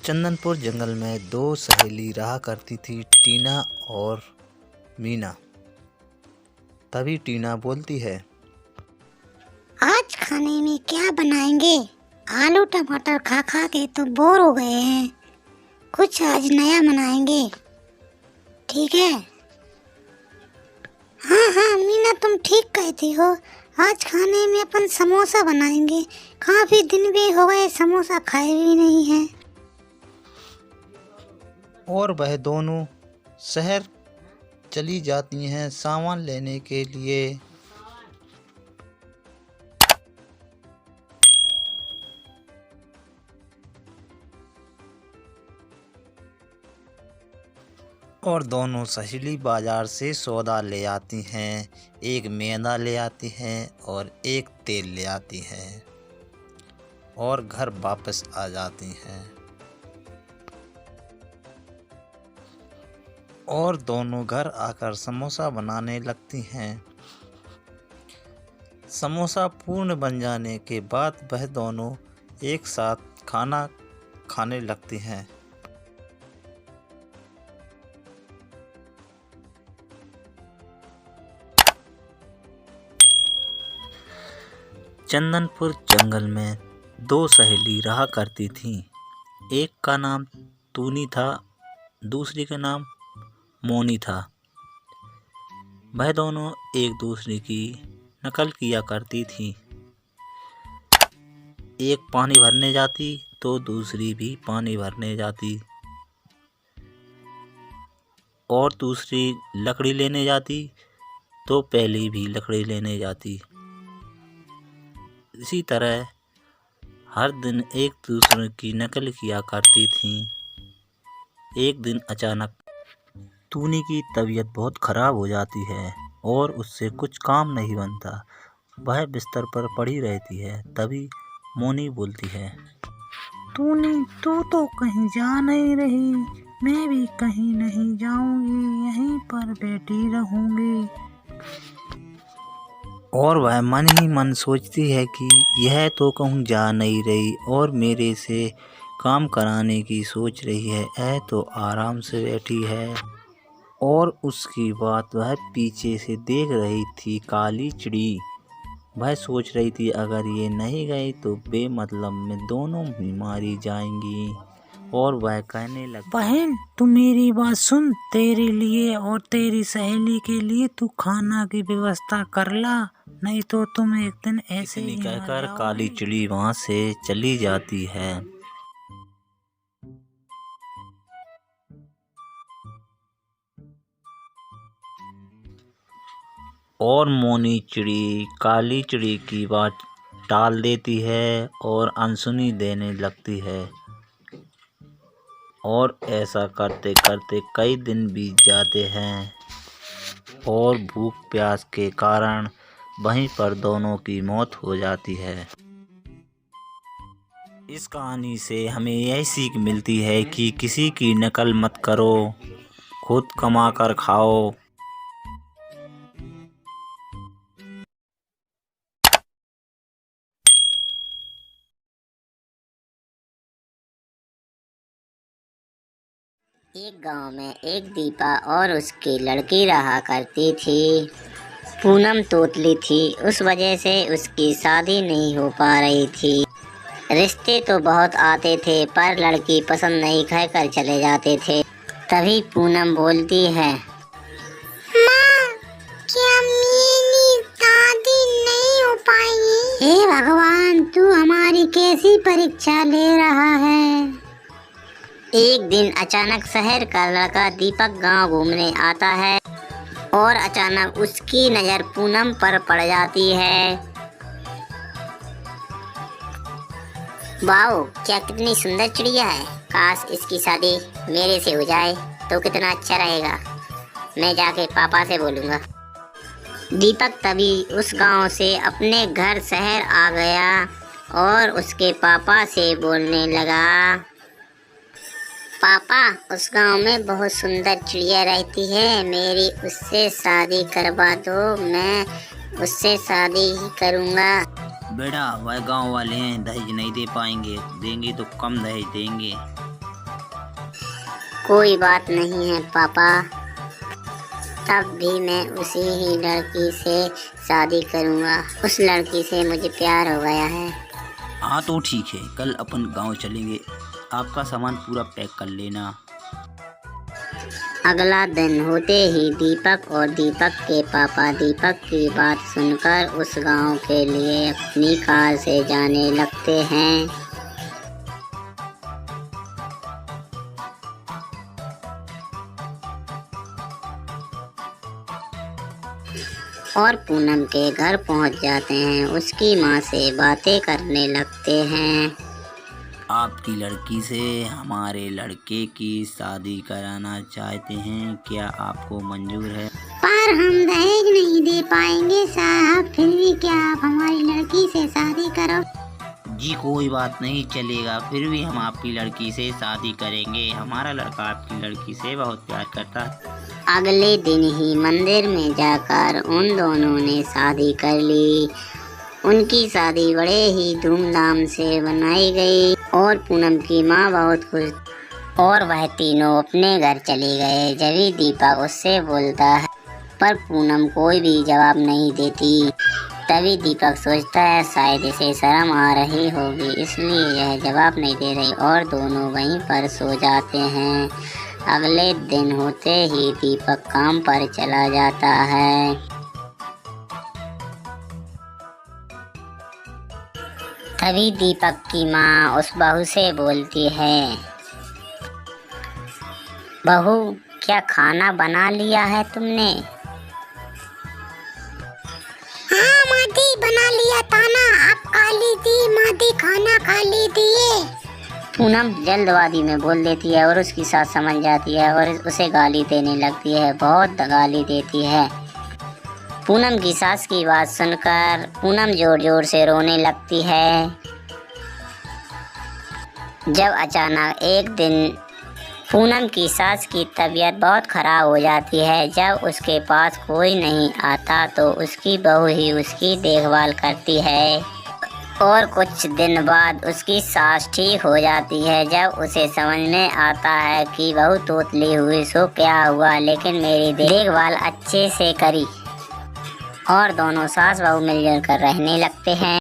चंदनपुर जंगल में दो सहेली रहा करती थी, टीना और मीना। तभी टीना बोलती है, आज खाने में क्या बनाएंगे? आलू टमाटर खा खा के तो बोर हो गए हैं। कुछ आज नया बनाएंगे, ठीक है? हाँ हाँ मीना, तुम ठीक कहती हो। आज खाने में अपन समोसा बनाएंगे। काफी दिन भी हो गए समोसा खाए भी नहीं है। और वह दोनों शहर चली जाती हैं सामान लेने के लिए। और दोनों सहेली बाजार से सौदा ले आती हैं। एक मैदा ले आती हैं और एक तेल ले आती हैं और घर वापस आ जाती हैं। और दोनों घर आकर समोसा बनाने लगती हैं। समोसा पूर्ण बन जाने के बाद वह दोनों एक साथ खाना खाने लगती हैं। चंदनपुर जंगल में दो सहेली रहा करती थीं। एक का नाम तूनी था, दूसरी का नाम मोनी था। वह दोनों एक दूसरे की नकल किया करती थीं। एक पानी भरने जाती तो दूसरी भी पानी भरने जाती, और दूसरी लकड़ी लेने जाती तो पहली भी लकड़ी लेने जाती। इसी तरह हर दिन एक दूसरे की नकल किया करती थीं। एक दिन अचानक तूनी की तबीयत बहुत खराब हो जाती है और उससे कुछ काम नहीं बनता। वह बिस्तर पर पड़ी रहती है। तभी मोनी बोलती है, तूने तू तो कहीं जा नहीं रही, मैं भी कहीं नहीं जाऊंगी, यहीं पर बैठी रहूंगी। और वह मन ही मन सोचती है कि यह तो कहूँ जा नहीं रही और मेरे से काम कराने की सोच रही है। यह तो आराम से बैठी है। और उसकी बात वह पीछे से देख रही थी काली चिड़ी। वह सोच रही थी अगर ये नहीं गई तो बेमतलब में दोनों भी मारी जाएंगी। और वह कहने लगी, बहन तू मेरी बात सुन, तेरे लिए और तेरी सहेली के लिए तू खाना की व्यवस्था कर ला, नहीं तो तुम एक दिन ऐसे ही मर कहकर जाओगी। काली चिड़ी वहां से चली जाती है। और मोनी चिड़ी काली चिड़ी की बात टाल देती है और अनसुनी देने लगती है। और ऐसा करते करते कई दिन बीत जाते हैं और भूख प्यास के कारण वहीं पर दोनों की मौत हो जाती है। इस कहानी से हमें यह सीख मिलती है कि किसी की नकल मत करो, खुद कमा कर खाओ। एक गांव में एक दीपा और उसकी लड़की रहा करती थी। पूनम तोतली थी, उस वजह से उसकी शादी नहीं हो पा रही थी। रिश्ते तो बहुत आते थे पर लड़की पसंद नहीं कहकर चले जाते थे। तभी पूनम बोलती है, माँ, क्या मेरी शादी नहीं हो पाएगी? हे भगवान, तू हमारी कैसी परीक्षा ले रहा है? एक दिन अचानक शहर का लड़का दीपक गांव घूमने आता है और अचानक उसकी नज़र पूनम पर पड़ जाती है। वाओ, क्या कितनी सुंदर चिड़िया है। काश इसकी शादी मेरे से हो जाए तो कितना अच्छा रहेगा। मैं जाके पापा से बोलूँगा। दीपक तभी उस गांव से अपने घर शहर आ गया और उसके पापा से बोलने लगा, पापा, उस गांव में बहुत सुंदर चिड़िया रहती है, मेरी उससे शादी करवा दो, मैं उससे शादी ही करूँगा। बेटा, वह गांव वाले हैं, दहेज नहीं दे पाएंगे, देंगे तो कम दहेज देंगे। कोई बात नहीं है पापा, तब भी मैं उसी ही लड़की से शादी करूँगा। उस लड़की से मुझे प्यार हो गया है। हाँ तो ठीक है, कल अपन गांव चलेंगे, आपका सामान पूरा पैक कर लेना। अगला दिन होते ही दीपक और दीपक के पापा दीपक की बात सुनकर उस गांव के लिए अपनी कार से जाने लगते हैं। और पूनम के घर पहुंच जाते हैं। उसकी माँ से बातें करने लगते हैं। आपकी लड़की से हमारे लड़के की शादी कराना चाहते हैं, क्या आपको मंजूर है? पर हम दहेज नहीं दे पाएंगे साहब, फिर भी क्या आप हमारी लड़की से शादी करो। जी कोई बात नहीं, चलेगा, फिर भी हम आपकी लड़की से शादी करेंगे। हमारा लड़का आपकी लड़की से बहुत प्यार करता है। अगले दिन ही मंदिर में जाकर उन दोनों ने शादी कर ली। उनकी शादी बड़े ही धूमधाम से बनाई गई और पूनम की माँ बहुत खुश और वह तीनों अपने घर चले गए। जभी दीपक उससे बोलता है पर पूनम कोई भी जवाब नहीं देती। तभी दीपक सोचता है शायद इसे शर्म आ रही होगी, इसलिए यह जवाब नहीं दे रही और दोनों वहीं पर सो जाते हैं। अगले दिन होते ही दीपक काम पर चला जाता है। तभी दीपक की माँ उस बहू से बोलती है, बहू क्या खाना बना लिया है तुमने? हाँ मादी बना लिया था ना, आप खा लीजिए मादी, खाना खा लीजिए। पूनम जल्दबाजी में बोल देती है और उसकी सास समझ जाती है और उसे गाली देने लगती है, बहुत गाली देती है। पूनम की सास की बात सुनकर पूनम जोर जोर से रोने लगती है। जब अचानक एक दिन पूनम की सास की तबीयत बहुत खराब हो जाती है। जब उसके पास कोई नहीं आता तो उसकी बहू ही उसकी देखभाल करती है और कुछ दिन बाद उसकी सास ठीक हो जाती है। जब उसे समझ में आता है कि बहू तोतली हुई सो क्या हुआ, लेकिन मेरी देखभाल अच्छे से करी और दोनों सास बहू मिलजुल कर रहने लगते हैं।